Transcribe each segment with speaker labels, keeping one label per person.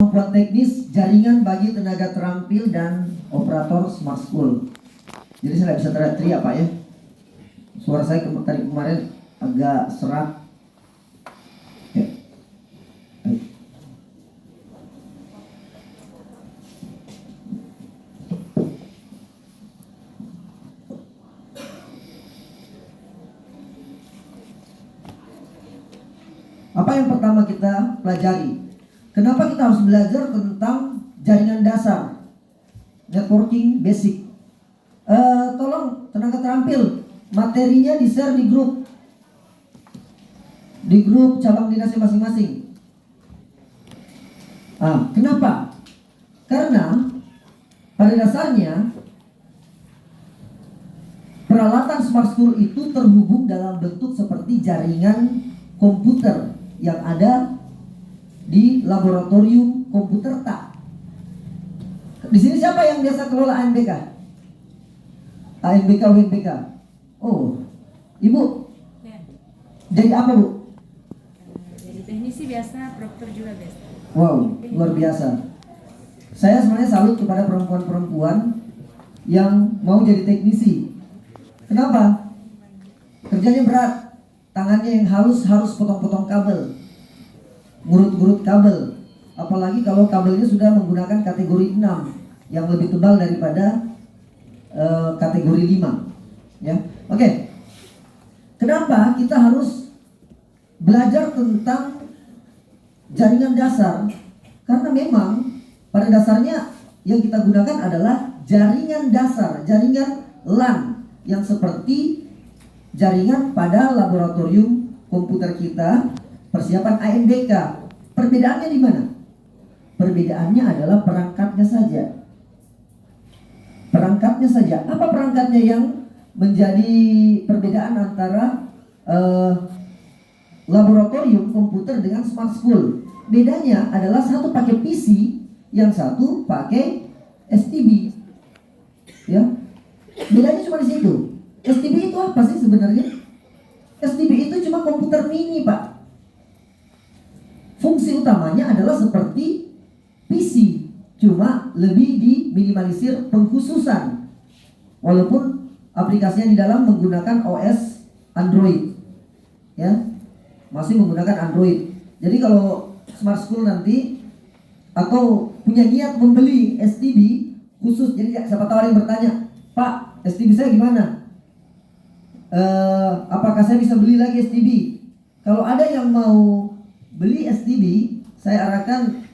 Speaker 1: kemampuan teknis jaringan bagi tenaga terampil dan operator Smart School. Jadi saya nggak bisa teriak Pak ya. Suara saya tadi kemarin agak serak. Oke. Apa yang pertama kita pelajari? Kenapa kita harus belajar tentang jaringan dasar, networking basic? Tolong tenaga terampil, materinya di-share di grup cabang dinasnya masing-masing. Kenapa? Karena pada dasarnya peralatan Smart School itu terhubung dalam bentuk seperti jaringan komputer yang ada di laboratorium komputer tak. Di sini siapa yang biasa kelola ANBK? ANBK, UNBK. Oh, Ibu.
Speaker 2: Ya.
Speaker 1: Jadi apa Bu?
Speaker 2: Jadi teknisi biasa, proktor juga biasa.
Speaker 1: Wow, luar biasa. Saya sebenarnya salut kepada perempuan-perempuan yang mau jadi teknisi. Kenapa? Kerjanya berat, tangannya yang harus potong-potong kabel, ngurut-ngurut kabel. Apalagi kalau kabelnya sudah menggunakan kategori 6 yang lebih tebal daripada kategori 5. Ya, oke. Kenapa kita harus belajar tentang jaringan dasar? Karena memang pada dasarnya yang kita gunakan adalah jaringan dasar, jaringan LAN yang seperti jaringan pada laboratorium komputer kita, persiapan ANBK. Perbedaannya di mana? Perbedaannya adalah perangkatnya saja. Perangkatnya saja. Apa perangkatnya yang menjadi perbedaan antara laboratorium komputer dengan Smart School? Bedanya adalah satu pakai PC, yang satu pakai STB. Ya. Bedanya cuma di situ. STB itu apa sih sebenarnya? STB itu cuma komputer mini, Pak. Fungsi utamanya adalah seperti PC, cuma lebih diminimalisir pengkhususan. Walaupun aplikasinya di dalam menggunakan OS Android. Ya. Masih menggunakan Android. Jadi kalau Smart School nanti atau punya niat membeli STB khusus, jadi siapa tahu ada yang bertanya, Pak, STB saya gimana? Apakah saya bisa beli lagi STB? Kalau ada yang mau beli STB, saya arahkan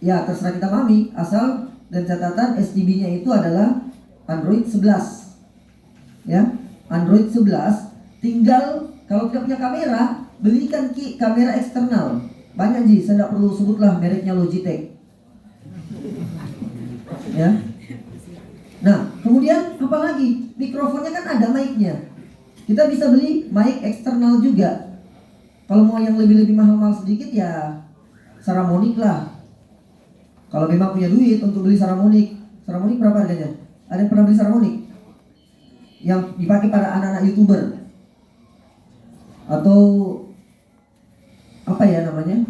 Speaker 1: ya terserah kita mami, asal dan catatan STB-nya itu adalah Android 11. Ya, Android 11. Tinggal kalau tidak punya kamera, belikan kamera eksternal. Banyak Ji, saya tidak perlu sebutlah mereknya Logitech. Ya. Nah, kemudian apa lagi? Mikrofonnya kan ada mic-nya. Kita bisa beli mic eksternal juga. Kalau mau yang lebih mahal-mahal sedikit ya Saramonic lah. Kalau memang punya duit untuk beli Saramonic. Saramonic berapa harganya? Ada yang pernah beli Saramonic? Yang dipakai pada anak-anak YouTuber. Atau apa ya namanya?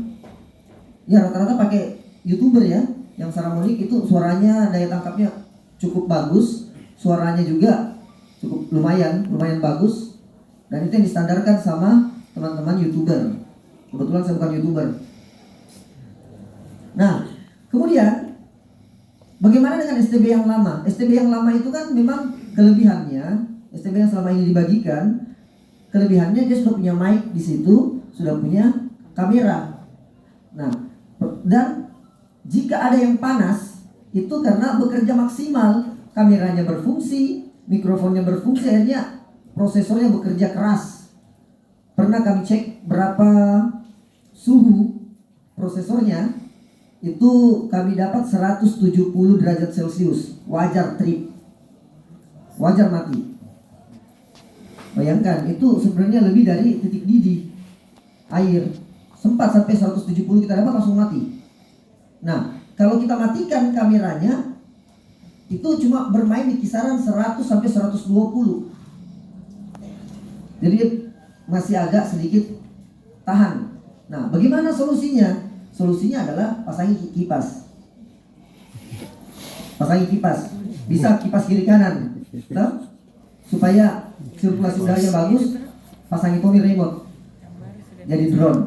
Speaker 1: Ya rata-rata pakai YouTuber ya. Yang Saramonic itu suaranya, daya tangkapnya cukup bagus, suaranya juga cukup lumayan bagus, dan itu yang distandarkan sama teman-teman YouTuber. Kebetulan saya bukan YouTuber. Nah, kemudian bagaimana dengan STB yang lama? STB yang lama itu kan memang kelebihannya, STB yang selama ini dibagikan, kelebihannya dia sudah punya mic di situ, sudah punya kamera. Nah, dan jika ada yang panas, itu karena bekerja maksimal, kameranya berfungsi, mikrofonnya berfungsi, akhirnya prosesornya bekerja keras. Pernah kami cek berapa suhu prosesornya, itu kami dapat 170 derajat Celcius, wajar trip, wajar mati. Bayangkan, itu sebenarnya lebih dari titik didih air. Sempat sampai 170 kita dapat langsung mati. Nah, kalau kita matikan kameranya, itu cuma bermain di kisaran 100 sampai 120. Jadi masih agak sedikit tahan. Nah, bagaimana solusinya? Solusinya adalah pasangi kipas. Pasangi kipas. Bisa kipas kiri kanan. Tahu? Supaya sirkulasi udaranya bagus, pasangi Tommy remote. Jadi drone.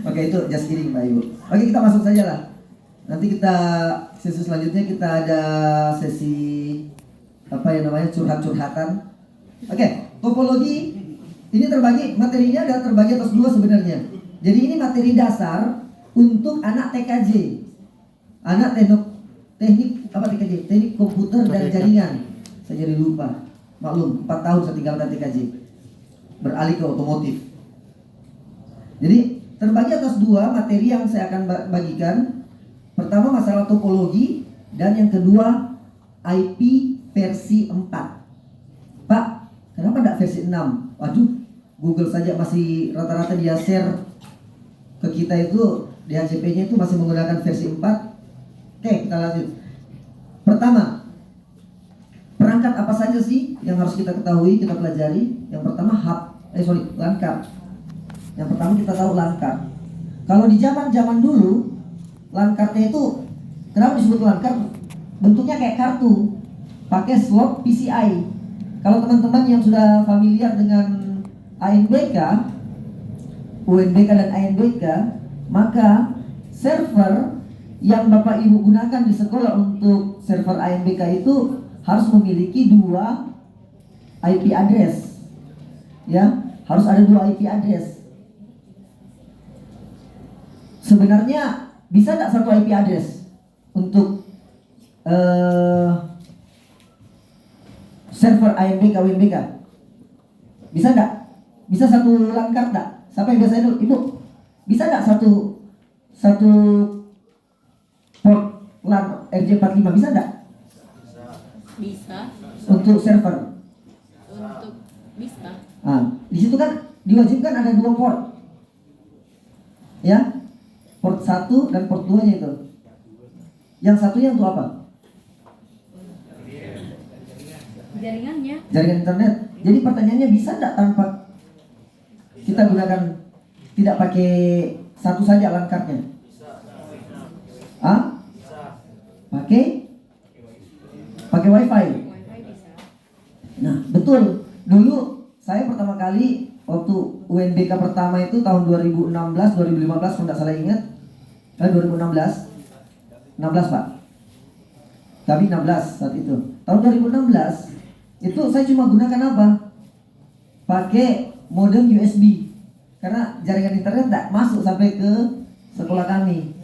Speaker 1: Oke, itu just kidding Pak Ibu. Oke, kita masuk saja lah. Nanti kita sesi selanjutnya kita ada sesi apa yang namanya curhat-curhatan. Oke, topologi ini terbagi, materinya ada terbagi atas dua sebenarnya. Jadi ini materi dasar untuk anak TKJ, anak teknik apa TKJ, teknik komputer dan jaringan. Saya jadi lupa, maklum 4 tahun saya tinggalkan TKJ, beralih ke otomotif. Jadi terbagi atas dua materi yang saya akan bagikan. Pertama masalah topologi dan yang kedua IP versi 4. Pak, kenapa tidak versi 6? Waduh, Google saja masih rata-rata dia share ke kita itu di HCP-nya itu masih menggunakan versi 4. Oke, kita lanjut. Pertama, perangkat apa saja sih yang harus kita ketahui, kita pelajari? Yang pertama LAN card. Yang pertama kita tahu LAN card. Kalau di zaman dulu LAN cardnya itu kenapa disebut LAN card? Bentuknya kayak kartu, pakai slot PCI. Kalau teman-teman yang sudah familiar dengan ANBK, UNBK dan ANBK, maka server yang Bapak Ibu gunakan di sekolah untuk server ANBK itu harus memiliki 2 IP address. Ya, harus ada 2 IP address. Sebenarnya bisa tidak 1 IP address untuk server ANBK UNBK? Bisa tidak? Bisa 1 LAN card tidak? Siapa yang biasa dulu? Ibu, bisa tidak satu port LAN RJ45? Bisa tidak?
Speaker 2: Bisa.
Speaker 1: Untuk server?
Speaker 2: Untuk bisa.
Speaker 1: Nah, di situ kan diwajibkan ada 2 port. Ya, port 1 dan port 2-nya itu. Yang satunya untuk apa?
Speaker 2: Jaringannya.
Speaker 1: Jaringan internet. Jadi pertanyaannya bisa tidak tanpa kita gunakan, tidak pakai satu saja LAN cardnya? Ah? Pakai wifi.
Speaker 2: Wifi bisa.
Speaker 1: Nah, betul. Dulu saya pertama kali waktu UNBK pertama itu tahun 2016, 2015 kalau tidak salah ingat. 2016. 16, Pak. Kami 16 saat itu. Tahun 2016 itu saya cuma gunakan apa? Pakai modem USB. Karena jaringan internet tidak masuk sampai ke sekolah kami.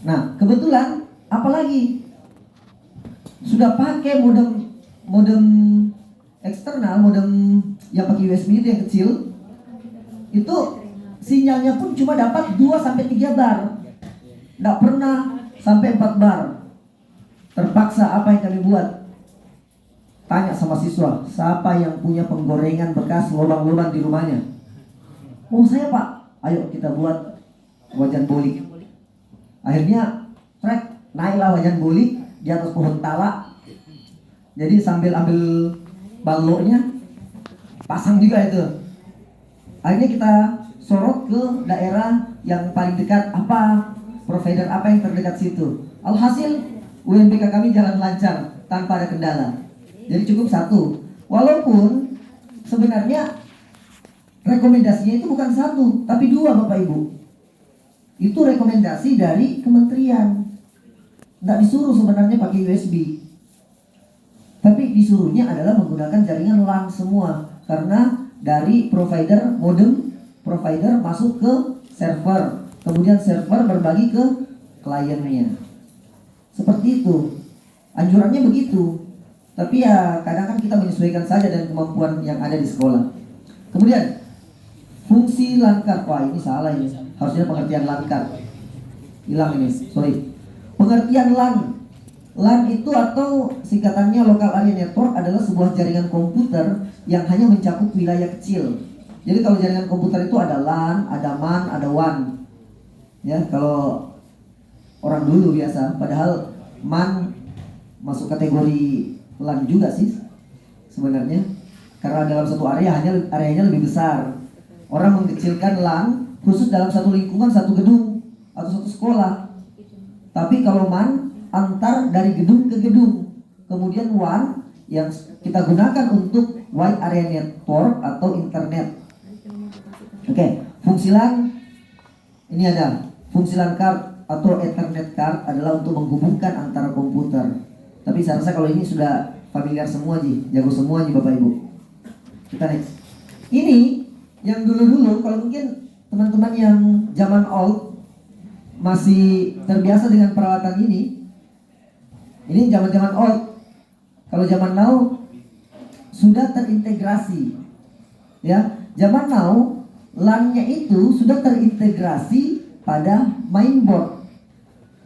Speaker 1: Nah, kebetulan apalagi sudah pakai modem eksternal, modem yang pakai USB itu yang kecil. Itu sinyalnya pun cuma dapat 2 sampai 3 bar. Tidak pernah sampai 4 bar. Terpaksa apa yang kami buat? Tanya sama siswa, siapa yang punya penggorengan bekas lubang-lubang di rumahnya? Oh, saya, Pak. Ayo kita buat wajan bolik. Akhirnya naiklah wajan bolik di atas pohon talak. Jadi sambil ambil baloknya, pasang juga itu. Akhirnya kita sorot ke daerah yang paling dekat, provider apa yang terdekat situ. Alhasil UNBK kami jalan lancar tanpa ada kendala. Jadi cukup 1. Walaupun sebenarnya rekomendasinya itu bukan 1, tapi 2 Bapak Ibu. Itu rekomendasi dari kementerian. Tidak disuruh sebenarnya pakai USB. Tapi disuruhnya adalah menggunakan jaringan LAN semua. Karena dari modem provider masuk ke server. Kemudian server berbagi ke kliennya. Seperti itu. Anjurannya begitu. Tapi ya kadang kan kita menyesuaikan saja dengan kemampuan yang ada di sekolah. Kemudian fungsi LAN card. Wah, ini salah ini. Harusnya pengertian LAN card. Hilang ini, sorry. Pengertian LAN. LAN itu atau singkatannya Local Area Network adalah sebuah jaringan komputer yang hanya mencakup wilayah kecil. Jadi kalau jaringan komputer itu ada LAN, ada MAN, ada WAN. Ya, kalau orang dulu biasa, padahal MAN masuk kategori LAN juga sih sebenarnya. Karena dalam satu area areanya lebih besar. Orang mengkecilkan LAN khusus dalam satu lingkungan, satu gedung atau satu sekolah. Tapi kalau MAN antar dari gedung ke gedung. Kemudian WAN yang kita gunakan untuk Wide Area Network atau internet. Oke, fungsi LAN ini ada. Fungsi LAN card atau Ethernet card adalah untuk menghubungkan antara komputer. Tapi saya rasa kalau ini sudah familiar semua jago semua Bapak Ibu. Kita next. Ini yang dulu-dulu, kalau mungkin teman-teman yang zaman old masih terbiasa dengan peralatan ini zaman-zaman old. Kalau zaman now sudah terintegrasi. Ya, zaman now LAN-nya itu sudah terintegrasi pada mainboard.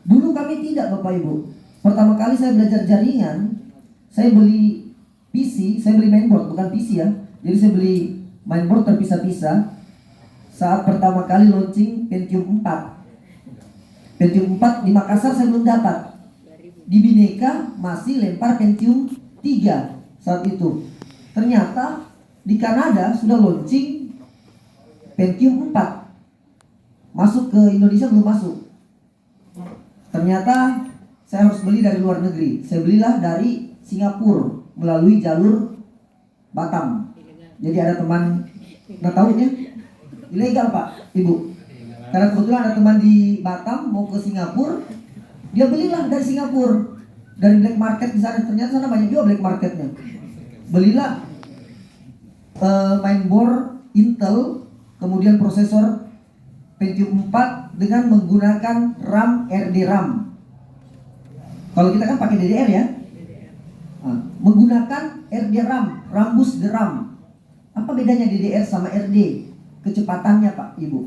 Speaker 1: Dulu kami tidak, Bapak Ibu. Pertama kali saya belajar jaringan, saya beli PC, saya beli mainboard, bukan PC ya. Jadi saya beli mainboard terpisah-pisah. Saat pertama kali launching Pentium 4. Pentium 4 di Makassar saya belum dapat. Di Bhinneka masih lempar Pentium 3 saat itu. Ternyata di Kanada sudah launching Pentium 4. Masuk ke Indonesia belum masuk. Ternyata saya harus beli dari luar negeri. Saya belilah dari Singapura melalui jalur Batam. Jadi ada teman, nggak tahu ya, ilegal Pak, Ibu. Karena kebetulan ada teman di Batam mau ke Singapura, dia belilah dari Singapura, dari black market di sana. Ternyata sana banyak juga black marketnya. Belilah mainboard Intel, kemudian prosesor Pentium 4 dengan menggunakan RAM RD-RAM. Kalau kita kan pakai DDR ya. Menggunakan RD-RAM, rambus DRAM. Apa bedanya DDR sama RD? Kecepatannya Pak, Ibu.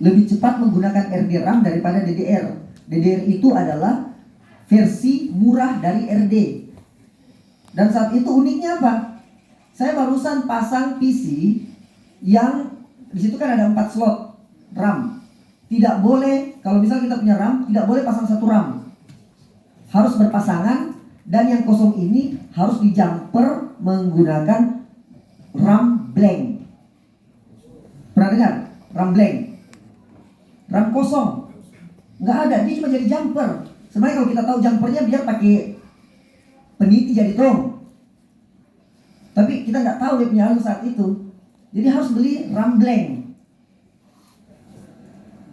Speaker 1: Lebih cepat menggunakan RD-RAM daripada DDR. DDR itu adalah versi murah dari RD. Dan saat itu uniknya apa? Saya barusan pasang PC yang di situ kan ada 4 slot RAM. Tidak boleh, kalau misal kita punya RAM, tidak boleh pasang satu RAM. Harus berpasangan, dan yang kosong ini harus dijumper menggunakan RAM blank. Pernah dengar? RAM blank. RAM kosong. Nggak ada, dia cuma jadi jumper. Sebenarnya kalau kita tahu jumpernya biar pakai peniti jadi tong. Tapi kita nggak tahu dia punya alur saat itu. Jadi harus beli RAM blank.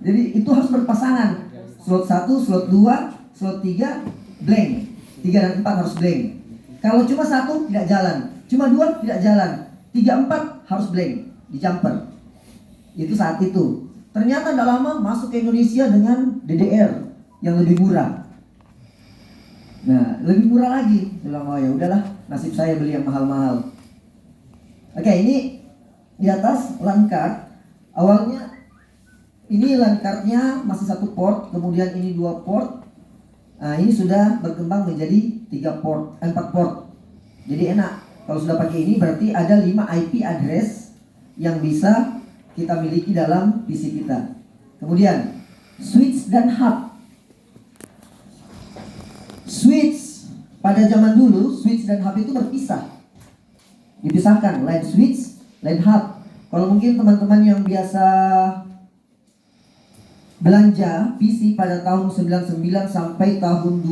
Speaker 1: Jadi itu harus berpasangan. Slot 1, slot 2, slot 3 blank. 3 dan 4 harus blank. Kalau cuma 1 tidak jalan. Cuma 2 tidak jalan. 3, 4 harus blank. Di jumper. Itu saat itu. Ternyata tidak lama masuk ke Indonesia dengan DDR yang lebih murah. Nah, lebih murah lagi. Bilang, oh ya udahlah, nasib saya beli yang mahal-mahal. Oke, ini di atas LAN card. Awalnya ini LAN cardnya masih satu port, kemudian ini 2 port. Nah, ini sudah berkembang menjadi 4 port. Jadi enak. Kalau sudah pakai ini berarti ada 5 IP address yang bisa kita miliki dalam PC kita. Kemudian switch dan hub. Switch pada zaman dulu, switch dan hub itu berpisah. Dipisahkan, line switch, line hub. Kalau mungkin teman-teman yang biasa belanja PC pada tahun 99 sampai tahun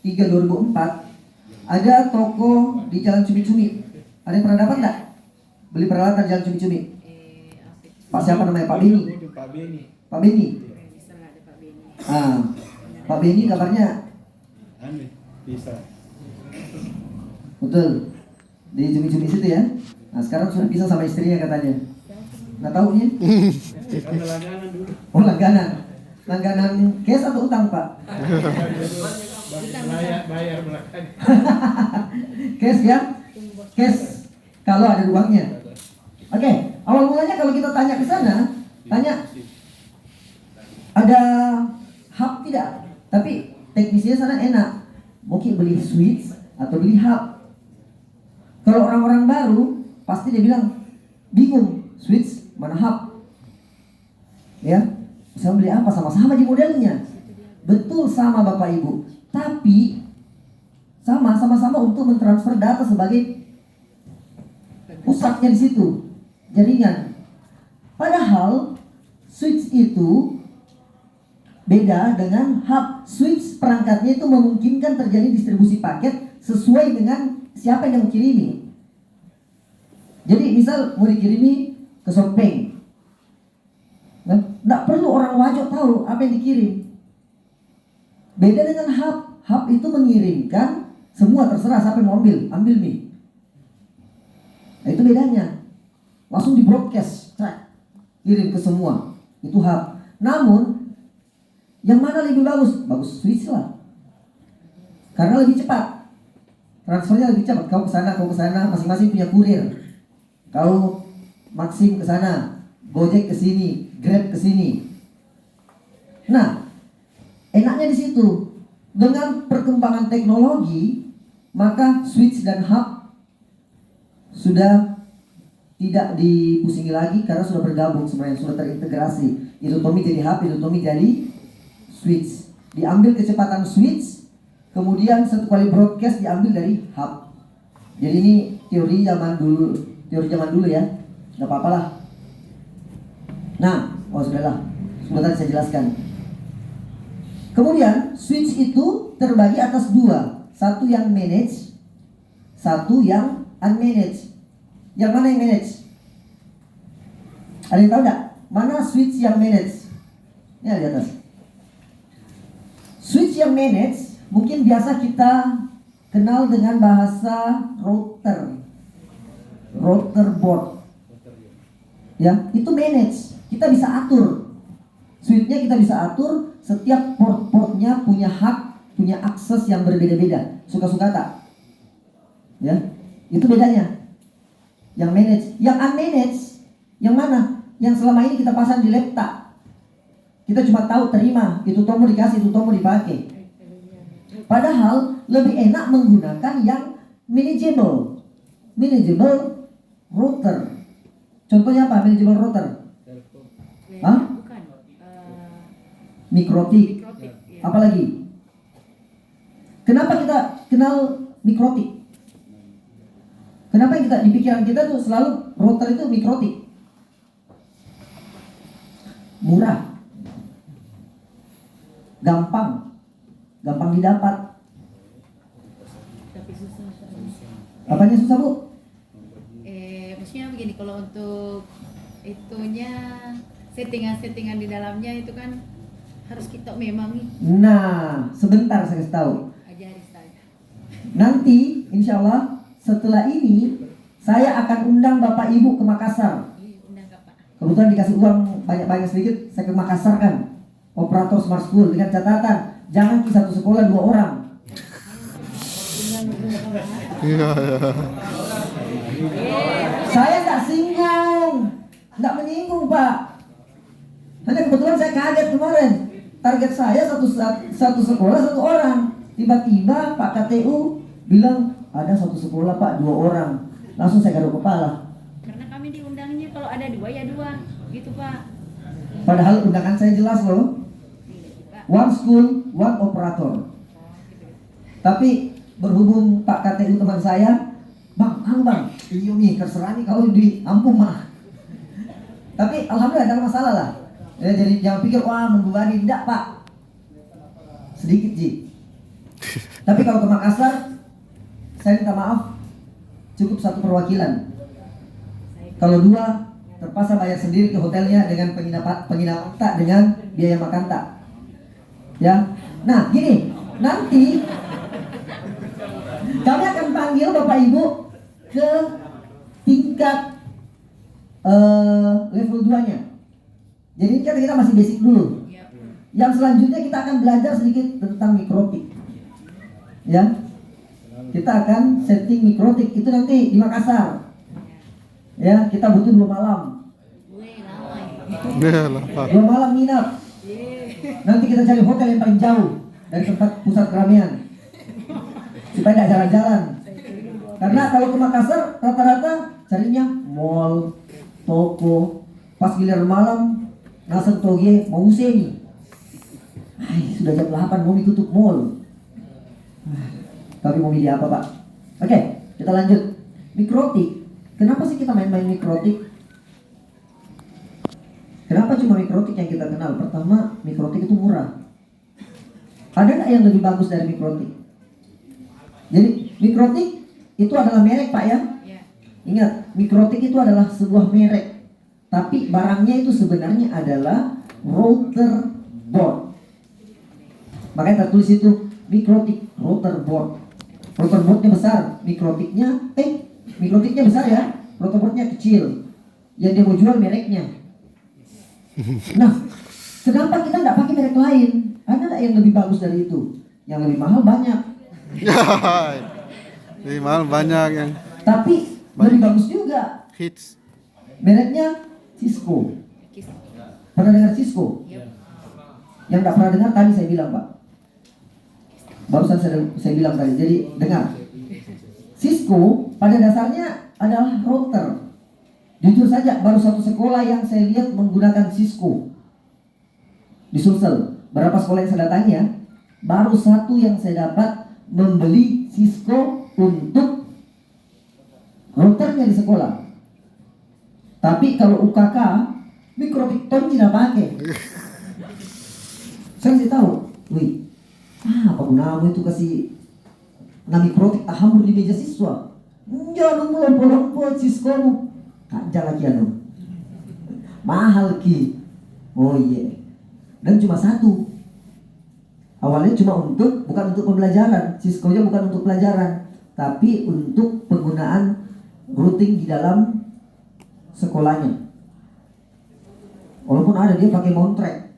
Speaker 1: 2003-2004, ada toko di Jalan Cumi-Cumi. Ada yang pernah dapat enggak? Beli peralatan Jalan Cumi-Cumi? Pak siapa namanya? Pak Beni. Pak Beni. Pak Beni kabarnya
Speaker 3: bisa.
Speaker 1: betul. Di Cumi-Cumi situ ya. Nah, sekarang sudah pisah sama istrinya katanya. Nggak tahu nih.
Speaker 3: Karena langganan dulu.
Speaker 1: Oh, langganan. Langganan cash atau utang, Pak?
Speaker 3: Bayar belakang.
Speaker 1: Cash ya? Cash. Kalau ada uangnya. Oke, awal mulanya kalau kita tanya ke sana, tanya ada hub tidak? Tapi teknisnya sana enak. Mungkin beli switch atau beli hub. Kalau orang-orang baru, pasti dia bilang bingung, switch mana hub? Ya, saya beli apa, sama-sama di modelnya. Betul sama Bapak Ibu. Tapi sama-sama untuk mentransfer data sebagai pusatnya di situ. jaringan. Padahal switch itu beda dengan hub. Switch perangkatnya itu memungkinkan terjadi distribusi paket sesuai dengan siapa yang mau kirimi. Jadi misal mau dikirimi ke Sompeng, nggak perlu orang Wajo tahu apa yang dikirim. Beda dengan hub. Hub itu mengirimkan semua, terserah siapa yang mau ambil nih. Nah, itu bedanya. Langsung di broadcast, kirim ke semua. Itu hub. Namun yang mana lebih bagus? Bagus switch lah. Karena lebih cepat. Transfernya lebih cepat. Kau ke sana, masing-masing punya kurir. Kau Maxim ke sana, Gojek ke sini, Grab ke sini. Nah, enaknya di situ. Dengan perkembangan teknologi, maka switch dan hub sudah tidak dipusingi lagi karena sudah bergabung sebenarnya, sudah terintegrasi. Itu Tommy jadi hub, itu Tommy jadi switch. Diambil kecepatan switch, kemudian satu kali broadcast diambil dari hub. Jadi ini teori zaman dulu ya, nggak apa-apa lah. Nah, sudahlah, sudah tadi saya jelaskan. Kemudian switch itu terbagi atas dua, satu yang manage, satu yang unmanaged. Yang mana yang manage? Ada yang tahu nggak? Mana switch yang manage? Ini di atas. Switch yang manage mungkin biasa kita kenal dengan bahasa router board. Ya, itu manage. Kita bisa atur. Switch-nya kita bisa atur. Setiap port-portnya punya hak, punya akses yang berbeda-beda. Suka-suka tak? Ya, itu bedanya. Yang manage, yang unmanaged, yang mana? Yang selama ini kita pasang di laptop. Kita cuma tahu terima, itu tombol dikasih, itu tombol dipakai. Padahal lebih enak menggunakan yang manageable router. Contohnya apa? Manageable router? Hah?
Speaker 2: Bukan.
Speaker 1: Mikrotik.
Speaker 2: Mikrotik. Ya.
Speaker 1: Apalagi? Kenapa kita kenal mikrotik? Kenapa yang kita di pikiran kita tuh selalu router itu mikrotik? Murah, gampang didapat.
Speaker 2: Tapi susah.
Speaker 1: Apanya susah, Bu?
Speaker 2: Maksudnya begini, kalau untuk itunya settingan di dalamnya itu kan harus kita memang
Speaker 1: Nah, sebentar saya kasih tahu.
Speaker 2: ajari saya.
Speaker 1: Nanti insya Allah setelah ini saya akan undang Bapak Ibu ke Makassar.
Speaker 2: Undang Pak.
Speaker 1: Kebetulan dikasih uang banyak-banyak sedikit, saya ke Makassar kan. Operator Smart School dengan catatan jangan di satu sekolah 2 orang. Saya nggak singgung, nggak menyinggung Pak. Hanya kebetulan saya kaget kemarin. Target saya satu sekolah 1 orang. Tiba-tiba Pak KTU bilang ada 1 sekolah Pak 2 orang. Langsung saya garuk kepala.
Speaker 2: Karena kami diundangnya kalau ada 2 ya 2, gitu Pak.
Speaker 1: Padahal undangan saya jelas loh. One school, one operator. Tapi berhubung Pak KTU teman saya, Bang, iyo nih terserah nih kalau di Ampung mah. Tapi alhamdulillah ada masalah lah. Ya, jadi jangan pikir wah membebani, enggak Pak. Sedikit Ji. Tapi kalau ke Makassar, saya minta maaf, cukup 1 perwakilan. Kalau 2, terpaksa bayar sendiri ke hotelnya dengan penginapan tak dengan biaya makan tak. Ya, nah gini, nanti kami akan panggil Bapak Ibu ke tingkat level 2-nya. Jadi kan kita masih basic dulu. Yang selanjutnya kita akan belajar sedikit tentang mikrotik. Ya, kita akan setting mikrotik itu nanti di Makassar. Ya, kita butuh 2 malam. 2 malam nginap. Nanti kita cari hotel yang paling jauh dari tempat pusat keramaian supaya tidak jalan-jalan. Karena kalau ke Makassar rata-rata carinya mall, toko. Pas giliran malam langsung toge mau usai. Sudah jam 8 mau ditutup mall. Tapi mau milih apa Pak? Oke, kita lanjut. Mikrotik. Kenapa sih kita main-main mikrotik? Kenapa cuma Mikrotik yang kita kenal? Pertama, Mikrotik itu murah. Ada nggak yang lebih bagus dari Mikrotik? Jadi Mikrotik itu adalah merek Pak ya.
Speaker 2: Ya.
Speaker 1: Ingat, Mikrotik itu adalah sebuah merek. Tapi barangnya itu sebenarnya adalah router board. Makanya tertulis itu Mikrotik router board. Router boardnya besar, Mikrotiknya besar ya, router boardnya kecil. Yang dia mau jual mereknya. Nah, kenapa kita nggak pakai merek lain? Ada nggak yang lebih bagus dari itu? Yang lebih mahal banyak.
Speaker 4: Lebih mahal banyak yang
Speaker 1: Tapi lebih bagus juga.
Speaker 4: hits.
Speaker 1: Mereknya Cisco.
Speaker 2: Kis.
Speaker 1: Pernah dengar Cisco?
Speaker 2: Yep.
Speaker 1: Yang nggak pernah dengar tadi saya bilang Pak. Barusan saya bilang tadi. Jadi dengar. Cisco pada dasarnya adalah router. Jujur saja, baru satu sekolah yang saya lihat menggunakan Cisco di Sulsel. Berapa sekolah yang saya datangi ya? Baru satu yang saya dapat membeli Cisco untuk routernya di sekolah. Tapi kalau UKK, Mikrotik tidak pakai. Saya kasih tahu, wih, apa gunamu itu kasih Mikrotik hamur di meja siswa? Jangan melompo-lompo Cisco. Kaja lagi anu mahal ki. Oh iya. Dan cuma satu. Awalnya cuma bukan untuk pembelajaran. Cisco-nya bukan untuk pelajaran, tapi untuk penggunaan routing di dalam sekolahnya. Walaupun ada dia pakai Mountrack,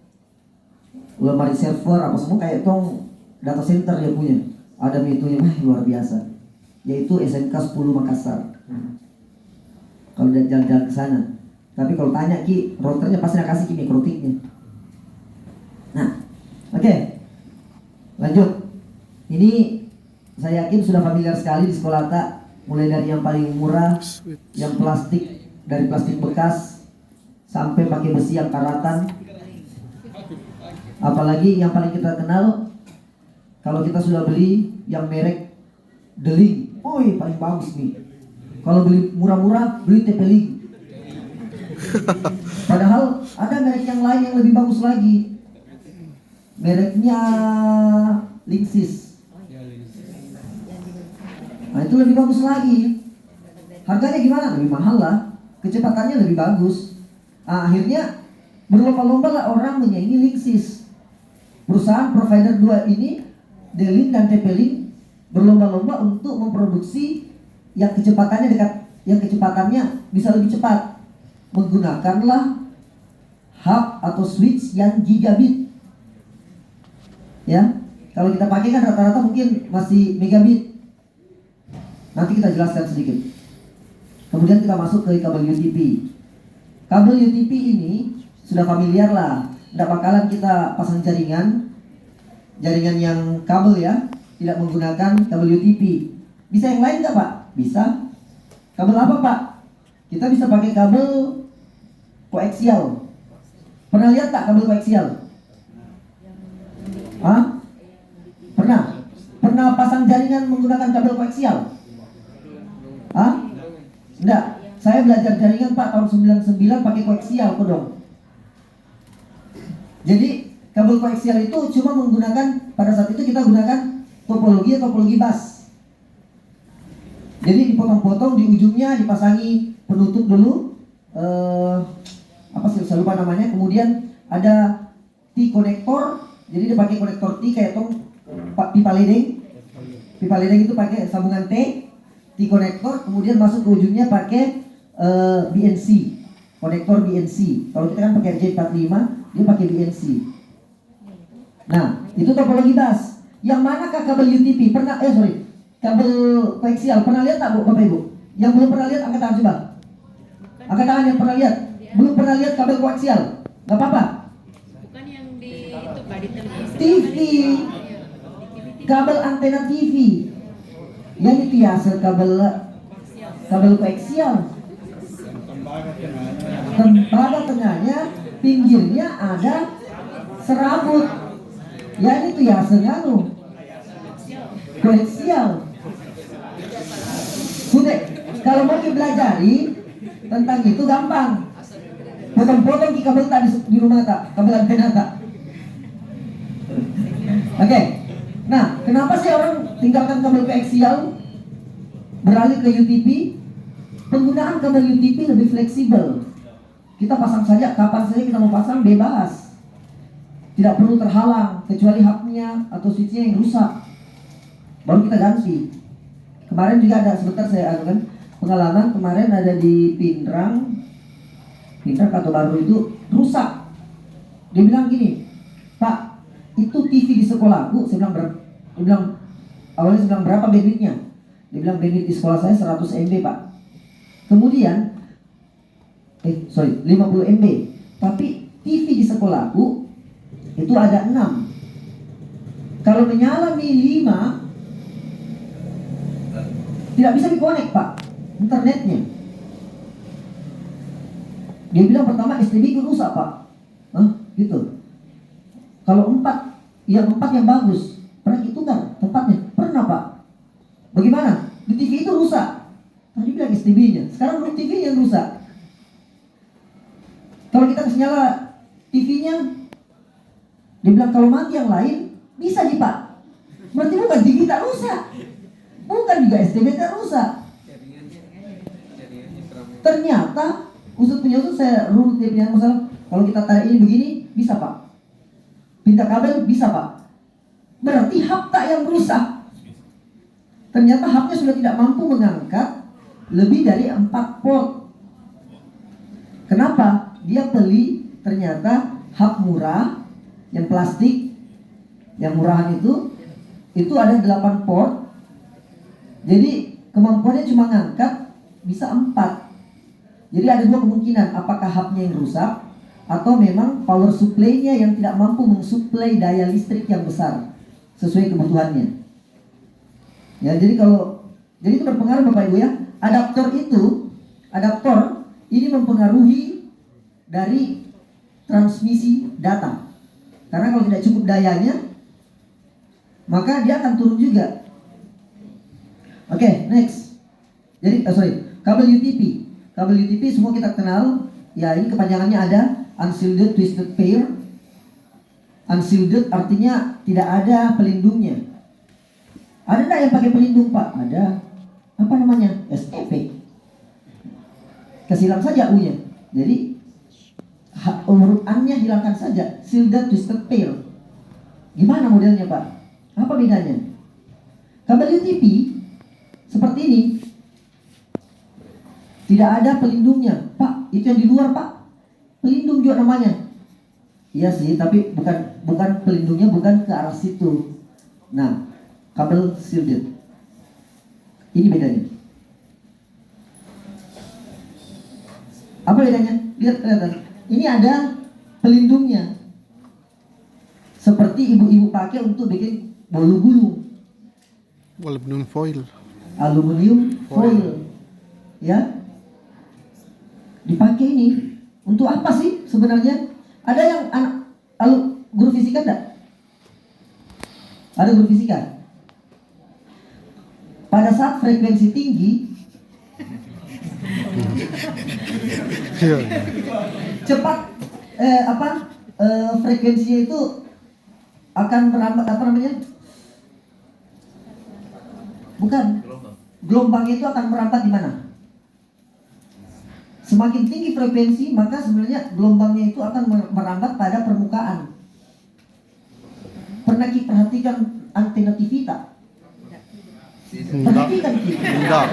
Speaker 1: lemari server apa semua kayak tong data center dia punya. Ada mitunya luar biasa. Yaitu SMK 10 Makassar. Kalau udah jalan-jalan ke sana. Tapi kalau tanya Ki, routernya pasti nak kasih Ki Mikrotiknya. Nah, oke. Lanjut. Ini saya yakin sudah familiar sekali di sekolah tak. Mulai dari yang paling murah, yang plastik, dari plastik bekas sampai pakai besi yang karatan. Apalagi yang paling kita kenal, kalau kita sudah beli yang merek Deling, woi paling bagus nih. Kalau beli murah-murah, beli TP-Link. Padahal ada merek yang lain yang lebih bagus lagi. Mereknya Linksys. Nah itu lebih bagus lagi. Harganya gimana? Lebih mahal lah. Kecepatannya lebih bagus. Nah, akhirnya berlomba-lomba lah orang menyaingi Linksys. Perusahaan provider dua ini, D-Link dan TP-Link, berlomba-lomba untuk memproduksi yang kecepatannya bisa lebih cepat. Menggunakanlah hub atau switch yang gigabit. Ya, kalau kita pakai kan rata-rata mungkin masih megabit. Nanti kita jelaskan sedikit. Kemudian kita masuk ke kabel UTP. Kabel UTP ini sudah familiar lah. Tidak bakalan kita pasang jaringan yang kabel ya, tidak menggunakan kabel UTP. Bisa yang lain nggak Pak? Bisa. Kabel apa Pak? Kita bisa pakai kabel koaksial. Pernah lihat tak kabel koaksial? Hah? Pernah? Pernah pasang jaringan menggunakan kabel koaksial? Hah? Enggak. Saya belajar jaringan Pak tahun 99 pakai koaksial kok dong. Jadi kabel koaksial itu cuma menggunakan, pada saat itu kita gunakan topologi bus. Jadi dipotong-potong, di ujungnya dipasangi penutup dulu, apa sih saya lupa namanya. Kemudian ada T konektor, jadi dia pakai konektor T kayak tong pipa ledeng. Pipa ledeng itu pakai sambungan T konektor, kemudian masuk ke ujungnya pakai BNC, konektor BNC. Kalau kita kan pakai RJ45, dia pakai BNC. Nah, itu topologi bus. Yang manakah kabel UTP? Kabel koaksial pernah lihat tak Bu, Bapak Ibu? Yang belum pernah lihat angkat tangan coba. Angkat tangan yang pernah lihat. Belum pernah lihat kabel koaksial? Gak apa-apa.
Speaker 2: Bukan yang di itu Pak, di televisi.
Speaker 1: TV. Kabel antena TV. Yang itu ya kabel koaksial. Tembaga tengahnya, pinggirnya ada serabut. Ya itu ya senganu koaksial. Sudah, kalau mau dipelajari tentang itu gampang. Potong-potong di kabel tak di rumah tak, kabel antena tak. Oke. Nah, kenapa sih orang tinggalkan kabel koaksial beralih ke UTP? Penggunaan kabel UTP lebih fleksibel. Kita pasang saja kapan saja kita mau pasang, bebas. Tidak perlu terhalang kecuali hubnya atau switchnya yang rusak. Baru kita ganti. Kemarin juga ada, sebentar saya akan pengalaman kemarin ada di Pindrang atau Baru itu rusak. Dia bilang gini, Pak, itu TV di sekolahku. Saya bilang berapa? Dia bilang awalnya saya bilang berapa bandwidthnya? Dia bilang bandwidth di sekolah saya 100 MB Pak. Kemudian 50 MB. Tapi TV di sekolahku itu ada 6. Kalau menyala Mi 5 tidak bisa dikonek Pak internetnya. Dia bilang pertama STB itu rusak Pak. Gitu. Kalau 4 yang bagus pernah ditukar tempatnya? Pernah Pak. Bagaimana? Di TV itu rusak. Tadi bilang STB-nya, sekarang belum TV yang rusak. Kalau kita kasih nyala TV-nya, dia bilang kalau mati yang lain bisa sih Pak. Berarti bukan TV tak rusak, bukan juga STB tak rusak. Ternyata usut punya usut, saya runut dia punya masalah. Kalau kita tarik ini begini bisa Pak, pindah kabel bisa Pak. Berarti hub tak yang rusak. Ternyata hubnya sudah tidak mampu mengangkat lebih dari 4 port. Kenapa? Dia beli ternyata hub murah yang plastik, yang murahan itu ada 8 port. Jadi kemampuannya cuma ngangkat bisa 4. Jadi ada 2 kemungkinan, apakah hubnya yang rusak atau memang power supply-nya yang tidak mampu mensuplai daya listrik yang besar sesuai kebutuhannya. Ya, jadi itu berpengaruh Bapak Ibu ya. Adaptor ini mempengaruhi dari transmisi data. Karena kalau tidak cukup dayanya, maka dia akan turun juga. Oke, next. Jadi kabel UTP. Kabel UTP semua kita kenal. Ya, ini kepanjangannya ada unshielded twisted pair. Unshielded artinya tidak ada pelindungnya. Ada enggak yang pakai pelindung Pak? Ada. Apa namanya? STP. Kesilang saja U-nya. Jadi huruf An-nya hilangkan saja. Shielded twisted pair. Gimana modelnya Pak? Apa bedanya? Kabel UTP seperti ini. Tidak ada pelindungnya. Pak, itu yang di luar Pak. Pelindung juga namanya. Iya sih, tapi bukan pelindungnya bukan ke arah situ. Nah, kabel shielded. Ini bedanya. Apa bedanya? Lihat kelihatan. Ini ada pelindungnya. Seperti ibu-ibu pakai untuk bikin bolu gulung.
Speaker 4: Aluminium foil.
Speaker 1: Aluminium foil. Ya. Dipakai ini untuk apa sih sebenarnya? Ada yang guru fisika enggak? Ada guru fisika? Pada saat frekuensi tinggi, cepat frekuensinya itu akan merambat, apa namanya? Bukan. Gelombangnya itu akan merambat di mana? Semakin tinggi frekuensi, maka sebenarnya gelombangnya itu akan merambat pada permukaan. Pernah kita perhatikan antena TV tak? Perhatikan TV.
Speaker 4: Enggak.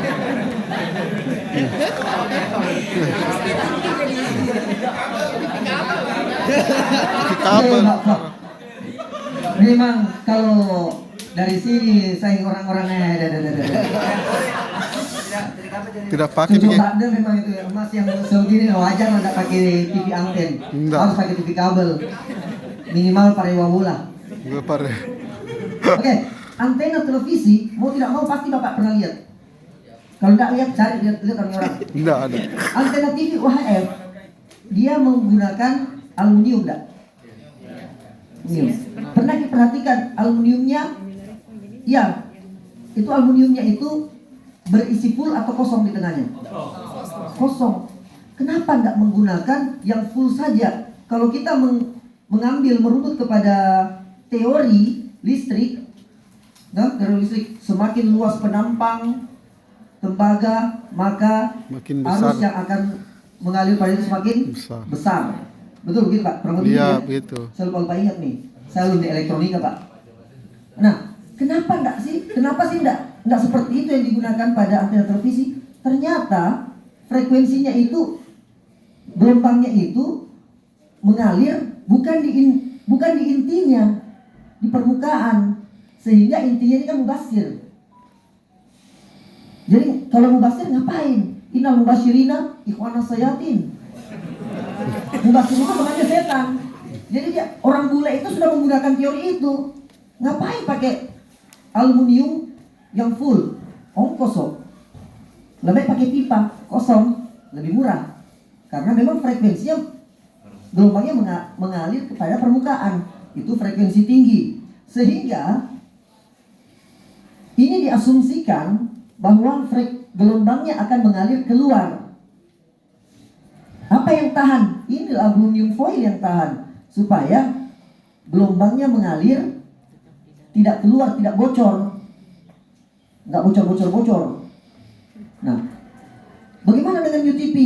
Speaker 1: Memang kalau dari sini saya orang-orangnya
Speaker 4: Tidak pakai
Speaker 1: tujuh
Speaker 4: begini.
Speaker 1: kabel memang itu ya, Mas yang segini wajar nggak pakai TV anten,
Speaker 4: Enggak.
Speaker 1: harus pakai TV kabel minimal parewawola.
Speaker 4: Enggak pare.
Speaker 1: Oke, antena televisi mau tidak mau pasti Bapak pernah lihat. Kalau nggak lihat cari lihat orang-orang.
Speaker 4: Enggak ada.
Speaker 1: Antena TV UHF dia menggunakan aluminium enggak? Aluminium. Pernah diperhatikan aluminiumnya? Ya, itu aluminiumnya itu berisi full atau kosong di tengahnya? Kosong. Kenapa nggak menggunakan yang full saja? Kalau kita mengambil merunut kepada teori listrik, nah, teori listrik semakin luas penampang tembaga, maka
Speaker 4: Makin
Speaker 1: arus
Speaker 4: besar.
Speaker 1: yang akan mengalir pada itu semakin
Speaker 4: Besar.
Speaker 1: besar. Betul begitu Pak? Kurang lebih
Speaker 4: Iya,
Speaker 1: ya?
Speaker 4: begitu.
Speaker 1: Saya lupa ingat nih. Saya lulusan elektronika Pak. Nah, kenapa enggak sih? Kenapa sih enggak seperti itu yang digunakan pada antena televisi? Ternyata frekuensinya itu, gelombangnya itu mengalir bukan di intinya, di permukaan, sehingga intinya ini kan mubasir. Jadi kalau mubasir ngapain? Innal mubashirina ikhwanas sayatin. Mubasir itu temannya setan. Jadi orang bule itu sudah menggunakan teori itu. Ngapain pakai aluminium yang full? Ongkos. Lebih pakai pipa kosong, lebih murah. Karena memang frekuensinya, gelombangnya mengalir kepada permukaan. Itu frekuensi tinggi. Sehingga ini diasumsikan bahwa gelombangnya akan mengalir keluar. Apa yang tahan? Ini aluminium foil yang tahan, supaya gelombangnya mengalir, tidak keluar, tidak bocor, nggak bocor. Nah, bagaimana dengan UTP?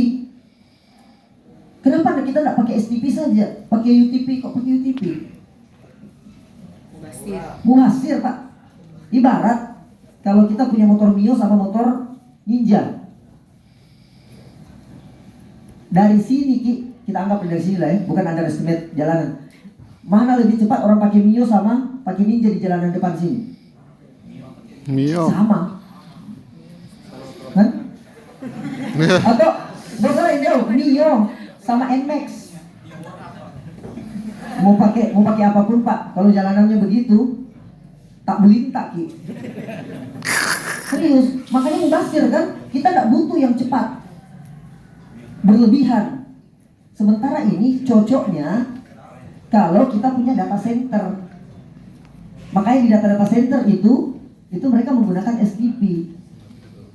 Speaker 1: Kenapa kita nggak pakai STP saja? Pakai UTP, kok pakai UTP? Mubasir Pak. Ibarat kalau kita punya motor Mio sama motor Ninja. Dari sini kita anggap dari sini lah ya, bukan underestimate jalanan. Mana lebih cepat orang pakai Mio sama pakai Ninja di jalanan depan sini?
Speaker 4: Mio.
Speaker 1: Sama. Kan? Atau bosan ini Mio sama Nmax. Mau pakai apapun Pak, kalau jalanannya begitu tak belintak Ki. Serius, makanya mubasir kan, kita nggak butuh yang cepat, berlebihan. Sementara ini cocoknya kalau kita punya data center. Makanya di data center itu mereka menggunakan STP.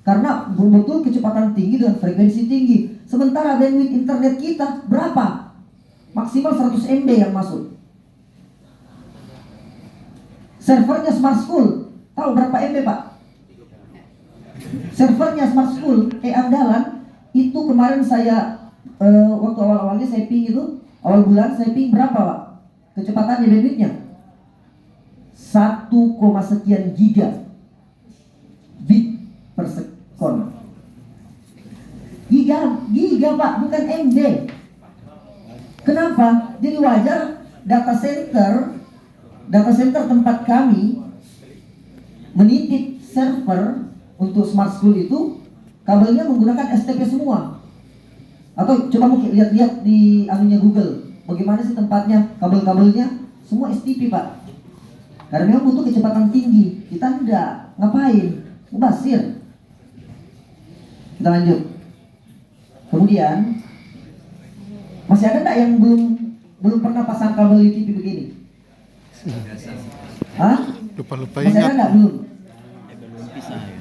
Speaker 1: Karena betul kecepatan tinggi dengan frekuensi tinggi. Sementara bandwidth internet kita berapa? Maksimal 100 MB yang masuk. Servernya Smart School, tahu berapa MB Pak? Servernya Smart School, andalan, itu kemarin saya waktu awal-awalnya saya ping itu, awal bulan saya ping berapa Pak? Kecepatannya bandwidthnya 1, sekian giga bit per sekon. Giga Pak, bukan MB. Kenapa? Jadi wajar data center tempat kami menitip server untuk Smart School itu kabelnya menggunakan STP semua. Atau coba mungkin lihat di anunya Google, bagaimana sih tempatnya, kabel-kabelnya semua STP Pak. Karena memang butuh kecepatan tinggi. Kita enggak, ngapain? Mubasir. Kita lanjut. Kemudian masih ada enggak yang belum pernah pasang kabel UTP begini? Hah?
Speaker 4: Lupa
Speaker 1: Masih ada
Speaker 4: ingat.
Speaker 1: enggak? Belum.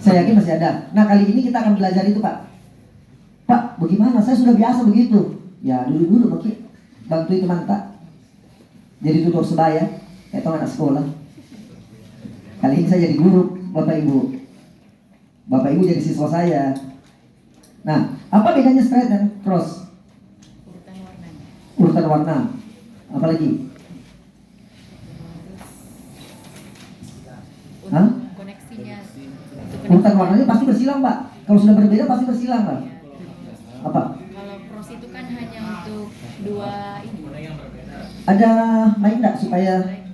Speaker 1: Saya yakin masih ada. Nah, kali ini kita akan belajar itu Pak. Pak, bagaimana? Saya sudah biasa begitu. Ya dulu mungkin bantu teman tak. Jadi tutor sebaya, kayak teman anak sekolah. Kali ini saya jadi guru, Bapak Ibu. Bapak Ibu jadi siswa saya. Nah, apa bedanya straight dan cross? Urutan warna. Apa lagi? Hah?
Speaker 2: Koneksinya.
Speaker 1: Urutan warnanya pasti bersilang Pak. Kalau sudah berbeda pasti bersilang Pak. Apa?
Speaker 2: Kalau cross itu kan hanya untuk dua ini.
Speaker 1: Ada mic enggak supaya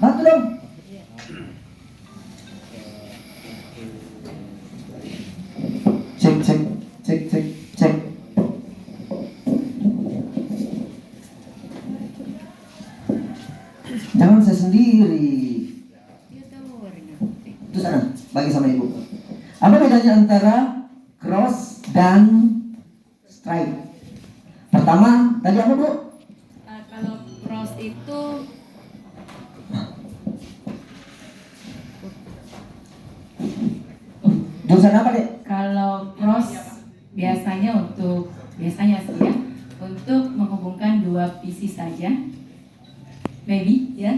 Speaker 1: bantu dong. Cek. Jangan saya sendiri.
Speaker 2: Dia tahu warna.
Speaker 1: Itu sana, bagi sama ibu. Apa bedanya antara cross dan straight? Pertama, tadi apa Bu?
Speaker 2: Kalau cross itu
Speaker 1: Jurusan apa Dek?
Speaker 5: Kalau cross biasanya untuk
Speaker 2: aja, maybe ya.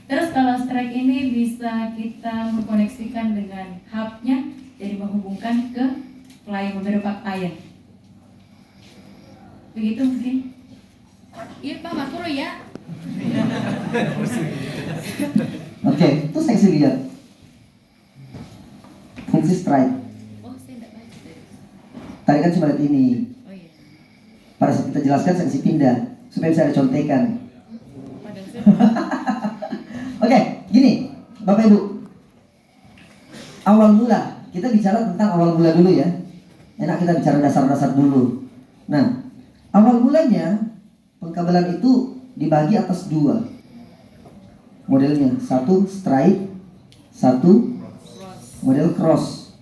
Speaker 2: Terus kalau strike ini bisa kita mengkoneksikan dengan hubnya, jadi menghubungkan ke beberapa klien. Begitu mungkin. Iya Pak, makro ya.
Speaker 1: Oke, terus saya kasih lihat fungsi strike.
Speaker 2: Oh, saya enggak baca tadi.
Speaker 1: Tadi kan cuma lihat ini.
Speaker 2: Oh iya.
Speaker 1: Pada saat kita jelaskan saya kasih pindah supaya bisa ada contekan.
Speaker 2: Padahal saya
Speaker 1: Oke, gini, Bapak Ibu. Awal mula, kita bicara tentang awal mula dulu ya. Enak kita bicara dasar-dasar dulu. Nah, awal mulanya pengkabelan itu dibagi atas dua modelnya. Satu straight, satu model cross.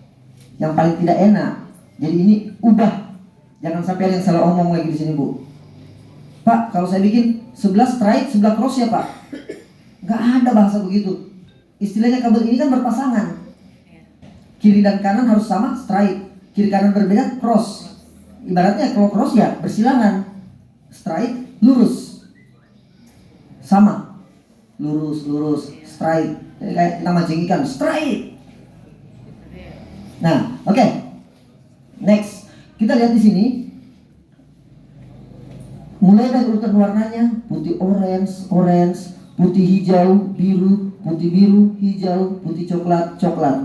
Speaker 1: Yang paling tidak enak. Jadi ini ubah. Jangan sampai ada yang salah omong lagi di sini, Bu. Pak, kalau saya bikin sebelah straight, sebelah cross ya, Pak? Nggak ada bahasa begitu. Istilahnya kabel ini kan berpasangan. Kiri dan kanan harus sama, straight. Kiri kanan berbeda, cross. Ibaratnya kalau cross ya bersilangan. Straight, lurus. Sama. Lurus, lurus, straight. Jadi kayak kita mancing ikan, straight. Nah, oke. Next, kita lihat di sini. Mulai dari urutan warnanya, putih orange, orange, putih hijau, biru, putih biru, hijau, putih coklat, coklat.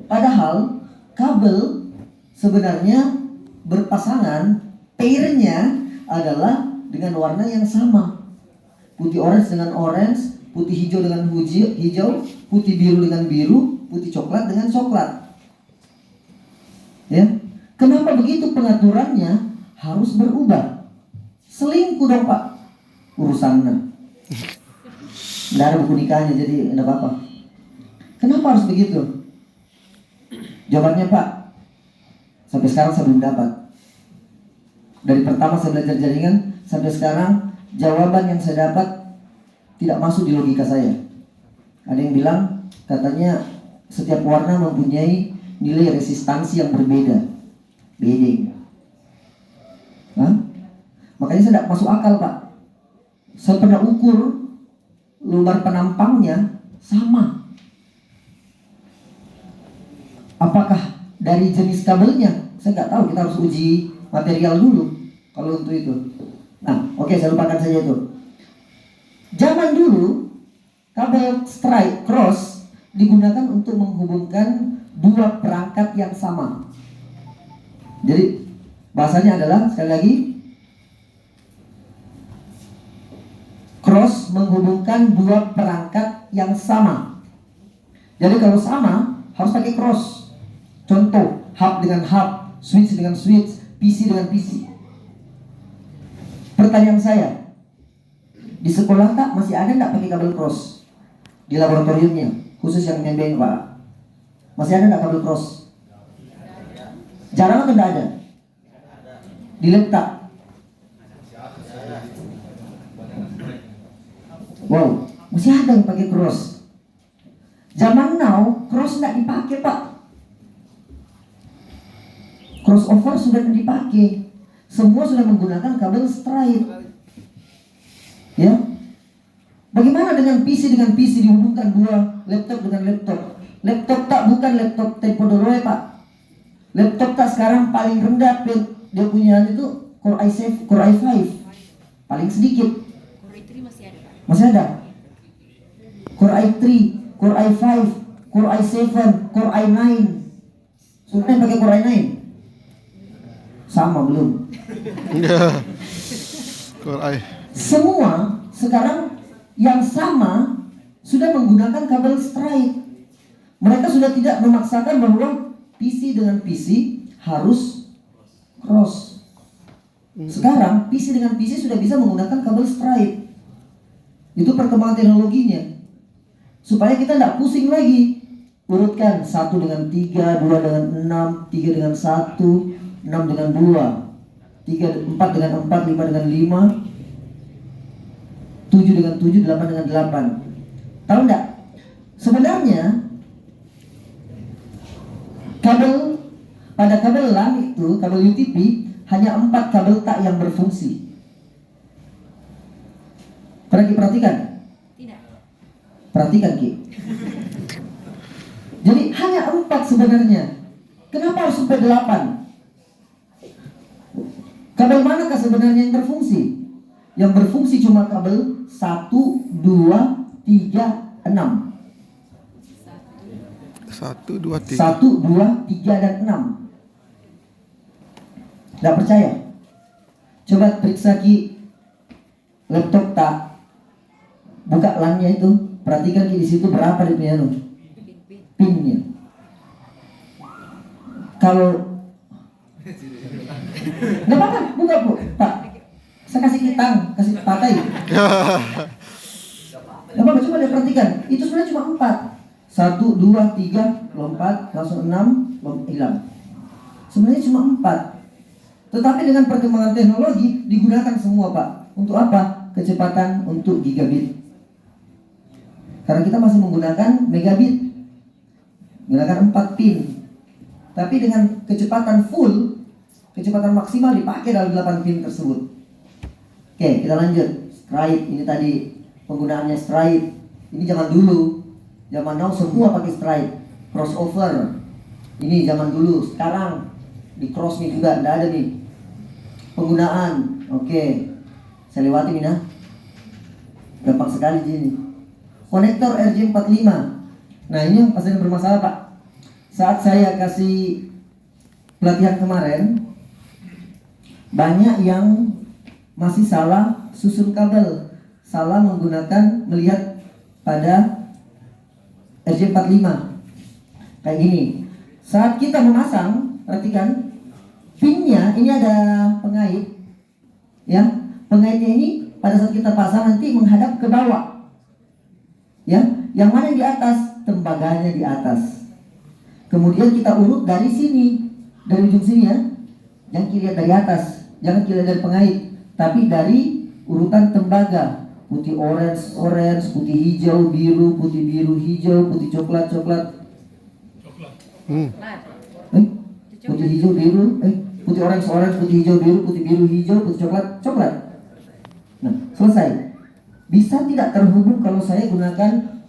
Speaker 1: Padahal kabel sebenarnya berpasangan, pairnya adalah dengan warna yang sama. Putih orange dengan orange, putih hijau dengan hijau, putih biru dengan biru, putih coklat dengan coklat. Ya, kenapa begitu pengaturannya harus berubah? Selingkuh dong Pak urusannya. Nggak ada buku nikahnya jadi enggak apa-apa. Kenapa harus begitu? Jawabannya Pak, sampai sekarang saya belum dapat. Dari pertama saya belajar jaringan sampai sekarang jawaban yang saya dapat tidak masuk di logika saya. Ada yang bilang katanya setiap warna mempunyai nilai resistansi yang berbeda. Beda. Hah? Makanya saya tidak masuk akal Pak. Saya pernah ukur lubar penampangnya sama. Apakah dari jenis kabelnya? Saya nggak tahu, kita harus uji material dulu kalau untuk itu. Nah, oke, saya lupakan saja itu. Zaman dulu kabel strike cross digunakan untuk menghubungkan dua perangkat yang sama. Jadi bahasanya adalah sekali lagi cross menghubungkan dua perangkat yang sama. Jadi kalau sama harus pakai cross. Contoh, hub dengan hub, switch dengan switch, PC dengan PC. Pertanyaan saya, di sekolah tak masih ada nggak pakai kabel cross? Di laboratoriumnya, khusus yang membimbing Pak, masih ada nggak kabel cross? Jarang atau nggak ada? Di lab tak? Wow, masih ada yang pakai cross. Zaman now, cross nggak dipakai Pak. Crossover sudah dipakai. Semua sudah menggunakan kabel straight. Ya. Bagaimana dengan PC dihubungkan dua laptop dengan laptop? Laptop tak bukan laptop Tempo Doroe Pak. Laptop tak sekarang paling rendah dia punya itu Core i7, Core i5. Paling sedikit.
Speaker 2: Core i3 masih ada Pak.
Speaker 1: Masih ada. Core i3, Core i5, Core i7, Core i9. Sudah pakai Core i9? Sama belum?
Speaker 4: Ya. Core i.
Speaker 1: Semua sekarang yang sama sudah menggunakan kabel straight. Mereka sudah tidak memaksakan bahwa PC dengan PC harus cross. Sekarang PC dengan PC sudah bisa menggunakan kabel straight. Itu perkembangan teknologinya. Supaya kita tidak pusing lagi. Urutkan 1 dengan 3, 2 dengan 6, 3 dengan 1, 6 dengan 2, 4 dengan 4, 5 dengan 5, 7 dengan 7, 8 dengan 8. Tahu enggak? Sebenarnya pada kabel LAN itu, kabel UTP hanya 4 kabel tak yang berfungsi. Sekarang Ki perhatikan.
Speaker 2: Tidak.
Speaker 1: Perhatikan Ki. Jadi hanya 4 sebenarnya. Kenapa harus sampai 8? Kabel manakah sebenarnya yang berfungsi? Yang berfungsi cuma kabel 1, 2, 3, 6.
Speaker 4: 1, 2, 3.
Speaker 1: 1, 2, 3, dan 6. Tidak percaya? Coba periksa Ki laptop tak. Buka LAN-nya itu. Perhatikan Ki di situ berapa dia punya pinnya. Kalau nggak apa-apa, buka Bu, Pak. Saya kasih kitang, kasih pakai. Nggak apa-apa, coba dia perhatikan. Itu sebenarnya cuma 4. 1, 2, 3, lompat, langsung 6, hilang. Sebenarnya cuma 4. Tetapi dengan perkembangan teknologi digunakan semua Pak. Untuk apa? Kecepatan untuk gigabit. Karena kita masih menggunakan megabit, menggunakan 4 pin. Tapi dengan kecepatan full, kecepatan maksimal dipakai dalam 8 pin tersebut. Oke, kita lanjut. Stride, ini tadi penggunaannya stride. Ini zaman dulu. Zaman now semua pakai stride. Crossover, ini zaman dulu. Sekarang di cross nih juga tidak ada nih. Penggunaan, oke. Saya lewati nih nah. Gampang sekali ini. Konektor RJ45. Nah ini yang pastinya bermasalah Pak. Saat saya kasih pelatihan kemarin, banyak yang masih salah susun kabel, salah menggunakan melihat pada RJ45. Kayak gini. Saat kita memasang, perhatikan pinnya ini ada pengait, ya. Pengaitnya ini pada saat kita pasang nanti menghadap ke bawah, ya. Yang mana di atas? Tembaganya di atas. Kemudian kita urut dari sini, dari ujung sini ya. Jangan dilihat dari atas, jangan dilihat dari pengait, tapi dari urutan tembaga. Putih orange, orange, putih hijau, biru, putih biru, hijau, putih coklat, coklat. Putih hijau, biru, putih orange, orange, putih hijau, biru, putih biru, hijau, putih coklat, coklat. Nah, selesai. Bisa tidak terhubung kalau saya gunakan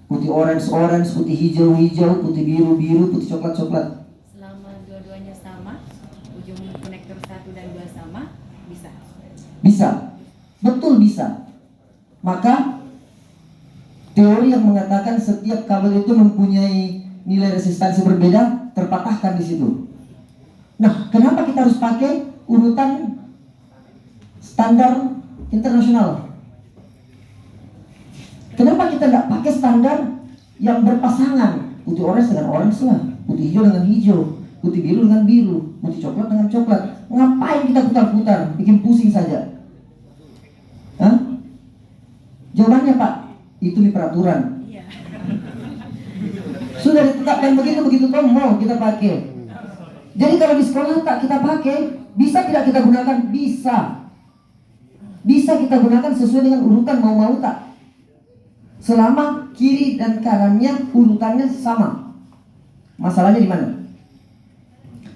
Speaker 1: putih orange, orange, putih hijau, hijau, putih biru, biru, putih coklat, coklat.
Speaker 2: Selama dua-duanya sama, ujung konektor 1 dan 2 sama, bisa.
Speaker 1: Bisa, betul bisa. Maka teori yang mengatakan setiap kabel itu mempunyai nilai resistansi berbeda terpatahkan di situ. Nah, kenapa kita harus pakai urutan standar internasional? Kenapa kita tidak pakai standar yang berpasangan? Putih orange dengan orange lah, putih hijau dengan hijau, putih biru dengan biru, putih coklat dengan coklat. Ngapain kita putar-putar, bikin pusing saja? Hah? Jawabannya Pak, itu di peraturan.
Speaker 2: Iya.
Speaker 1: Sudah ditetapkan begitu toh mau kita pakai. Jadi kalau di sekolah tak kita pakai, bisa tidak kita gunakan? Bisa. Bisa kita gunakan sesuai dengan urutan mau tak. Selama kiri dan kanannya urutannya sama. Masalahnya di mana?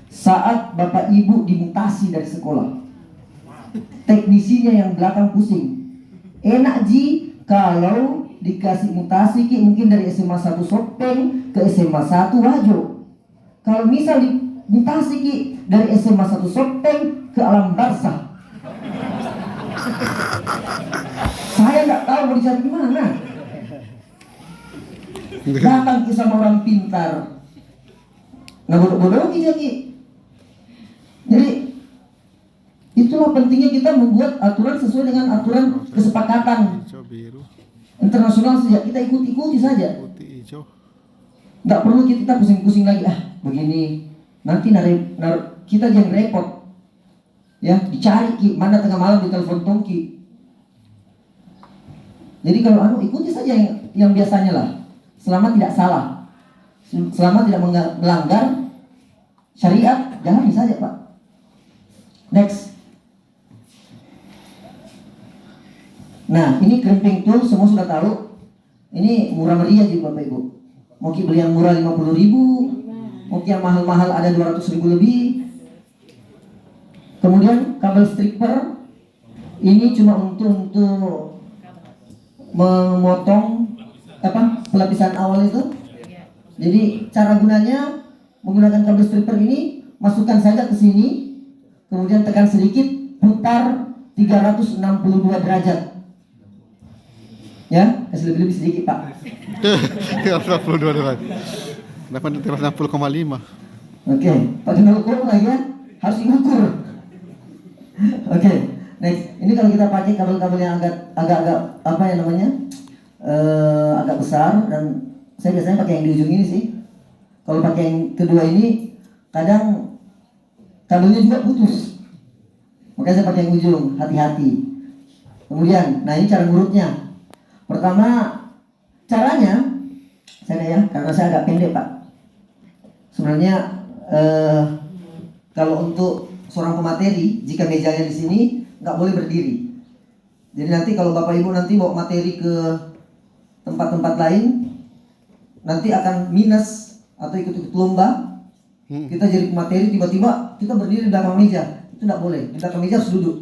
Speaker 1: Saat Bapak Ibu dimutasi dari sekolah, teknisinya yang belakang pusing. Enak Ji kalau dikasih mutasi Ki, mungkin dari SMA 1 Sopeng ke SMA 1 Wajo. Kalau misal dimutasi Ki dari SMA 1 Sopeng ke Alam Barzah, saya nggak tahu mau dicari di mana. Datang Ki sama orang pintar, nggak bodoh-bodoh Ki. Jadi itulah pentingnya kita membuat aturan sesuai dengan aturan kesepakatan
Speaker 4: Hijau, biru,
Speaker 1: internasional saja. Kita ikuti saja.
Speaker 4: putih, hijau.
Speaker 1: Nggak perlu kita pusing-pusing lagi. Begini nanti kita jangan repot. Ya, dicari Ki, mana tengah malam di telepon tongki. Jadi kalau ikuti saja yang biasanya lah. Selama tidak salah, selama tidak melanggar syariat, jalani saja Pak. Next. Nah, ini crimping tool semua sudah tahu. Ini murah meriah juga Bapak Ibu. Mau beli yang murah 50.000, mau yang mahal-mahal ada 200.000 lebih. Kemudian kabel stripper ini cuma untuk memotong pelapisan awal itu. Jadi cara gunanya menggunakan kabel stripper ini, masukkan saja ke sini, kemudian tekan sedikit, putar 362 derajat. Ya, kasih lebih sedikit Pak.
Speaker 4: 362 dolar. Dapat 360,5.
Speaker 1: Oke, pakai ukur lagi ya, harus diukur. Oke, next. Ini kalau kita pakai kabel-kabel yang agak apa ya namanya, agak besar, dan saya biasanya pakai yang di ujung ini sih. Kalau pakai yang kedua ini, kadang kabelnya juga putus. Makanya saya pakai yang ujung, hati-hati. Kemudian, nah ini cara ngurutnya. Pertama, caranya, saya ya, karena saya agak pendek Pak. Sebenarnya kalau untuk seorang pemateri, jika mejanya di sini nggak boleh berdiri. Jadi nanti kalau Bapak Ibu nanti bawa materi ke tempat-tempat lain, nanti akan minus atau ikut-ikut lomba. Kita jadi pemateri tiba-tiba kita berdiri di belakang meja, itu nggak boleh. Di belakang meja harus duduk.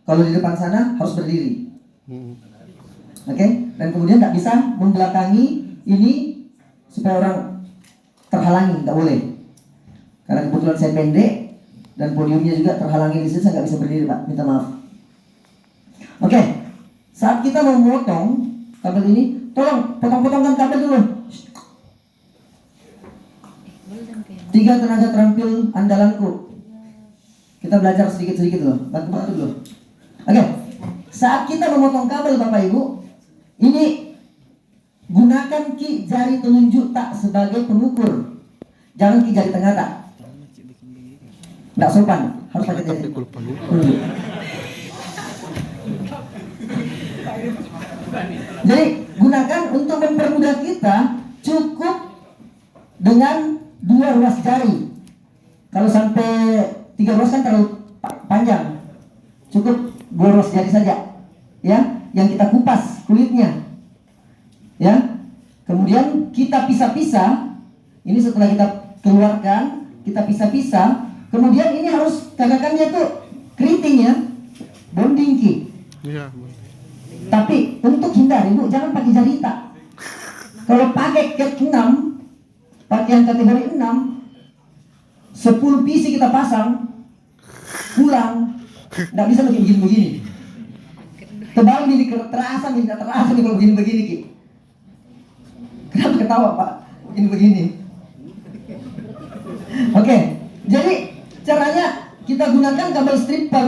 Speaker 1: Kalau di depan sana harus berdiri. Oke? Dan kemudian nggak bisa membelakangi ini supaya orang terhalangi, nggak boleh. Karena kebetulan saya pendek dan podiumnya juga terhalangi di situ, saya nggak bisa berdiri Pak, minta maaf. Oke, saat kita mau memotong kabel ini, tolong potong-potongkan kabel dulu. 3 tenaga terampil andalanku. Kita belajar sedikit-sedikit loh, bantu-bantu dulu. Oke, saat kita memotong kabel Bapak Ibu, ini gunakan ki jari telunjuk tak sebagai pengukur. Jangan ki jari tengah tak. Nggak sopan, harus pakai jari telunjuk. Jadi gunakan untuk mempermudah kita, cukup dengan 2 ruas jari. Kalau sampai 3 ruas kan terlalu panjang. Cukup 2 ruas jari saja. Ya, yang kita kupas kulitnya. Ya. Kemudian kita pisah-pisah. Ini setelah kita keluarkan, kita pisah-pisah. Kemudian ini harus katakannya itu keriting ya, bonding ki.
Speaker 4: Iya.
Speaker 1: Tapi untuk hindari Bu, jangan pakai jari tak. Kalau pakai cat 6, pakaian kategori 6, 10 PC kita pasang, pulang, nggak bisa begini-begini. Tebal ini terasa nih, nggak terasa nih kalau begini-begini ki. Kenapa ketawa Pak? Begini-begini. Oke, jadi caranya kita gunakan kabel stripper,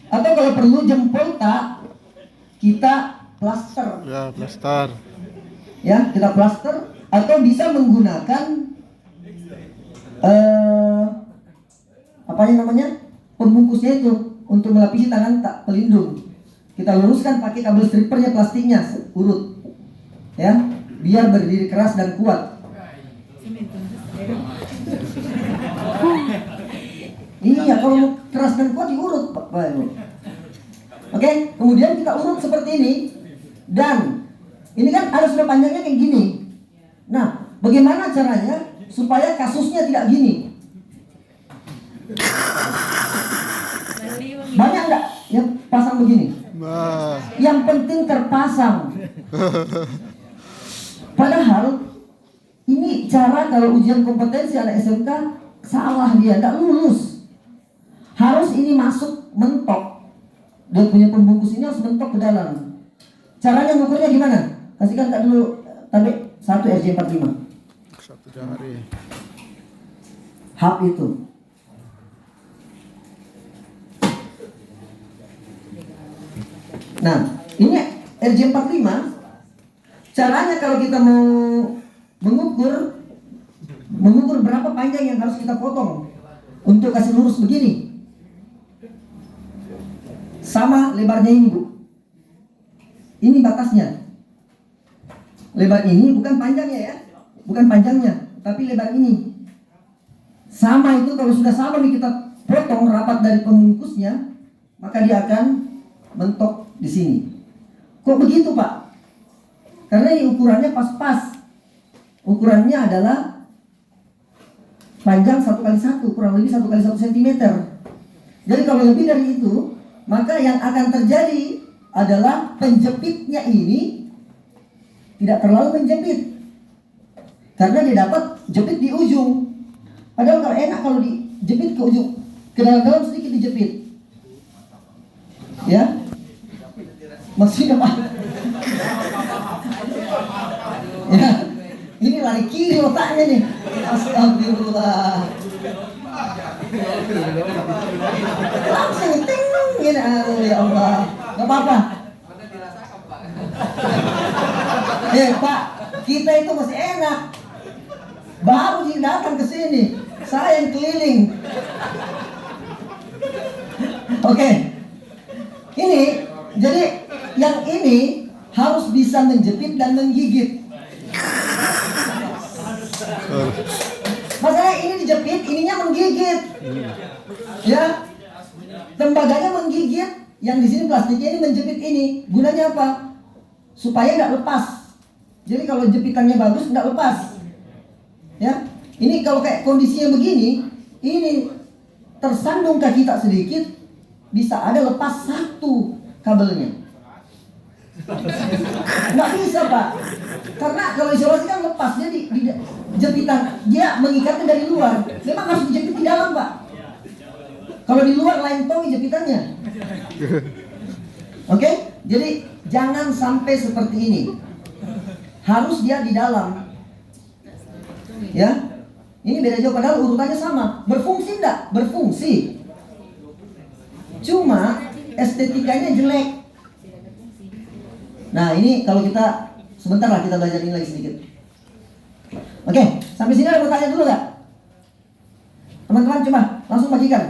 Speaker 1: atau kalau perlu jempol tak, kita plaster.
Speaker 4: Ya, plaster.
Speaker 1: Ya, kita plaster, atau bisa menggunakan apa namanya, pembungkusnya itu untuk melapisi tangan tak pelindung. Kita luruskan pakai kabel strippernya, plastiknya urut, ya, biar berdiri keras dan kuat. Iya, kalau keras dan kuat diurut Pak Ibu. Oke, kemudian kita urut seperti ini, dan ini kan ada sudah panjangnya kayak gini. Nah, bagaimana caranya supaya kasusnya tidak gini? Banyak enggak yang pasang begini?
Speaker 4: Nah,
Speaker 1: Yang penting terpasang. Padahal ini cara kalau ujian kompetensi anak SMK salah, dia enggak lulus. Harus ini masuk mentok. Dia punya pembungkus ini harus mentok ke dalam. Caranya ngukurnya gimana? Kasihkan Kak dulu tabik 1 RJ45.
Speaker 4: 1 jari.
Speaker 1: Hub itu. Nah, ini RJ45. Caranya kalau kita mau mengukur berapa panjang yang harus kita potong untuk kasih lurus begini. Sama lebarnya ini Bu. Ini batasnya. Lebar ini bukan panjangnya ya, bukan panjangnya, tapi lebar ini. Sama itu, kalau sudah sama nih kita potong rapat dari pembungkusnya, maka dia akan mentok di sini. Kok begitu Pak? Karena ini ukurannya pas-pas. Ukurannya adalah panjang 1x1, kurang lebih 1x1 cm. Jadi kalau lebih dari itu, maka yang akan terjadi adalah penjepitnya ini tidak terlalu menjepit, karena dia dapat jepit di ujung. Padahal kalau enak kalau dijepit ke ujung, ke dalam-dalam sedikit dijepit. Ya, maksudnya apa? Ya, ini lari kiri otaknya nih. Astagfirullah. Langsung ting gini, aduh ya Allah. Gak apa-apa. Pak, kita itu masih enak. Baru sih datang ke sini, saya yang keliling. Oke. Ini, jadi yang ini harus bisa menjepit dan menggigit. Masalah ini dijepit, ininya menggigit. Ya, tembaganya menggigit, yang di sini plastiknya ini menjepit ini. Gunanya apa? Supaya nggak lepas. Jadi kalau jepitannya bagus nggak lepas. Ya, ini kalau kayak kondisinya begini, ini tersandung kaki tak sedikit, bisa ada lepas satu kabelnya. Nggak bisa Pak, karena kalau isolasi kan lepas, dia di jepitan, dia mengikatnya dari luar. Memang harus dijepit di dalam Pak. Kalau di luar lain tong jepitannya. Oke, jadi jangan sampai seperti ini. Harus dia di dalam. Ya, ini beda jauh, padahal urutannya sama. Berfungsi enggak? Berfungsi. Cuma estetikanya jelek. Nah ini kalau kita sebentar lah, kita belajar ini lagi sedikit. Oke, sampai sini ada pertanyaan dulu nggak? Teman-teman coba langsung bagikan.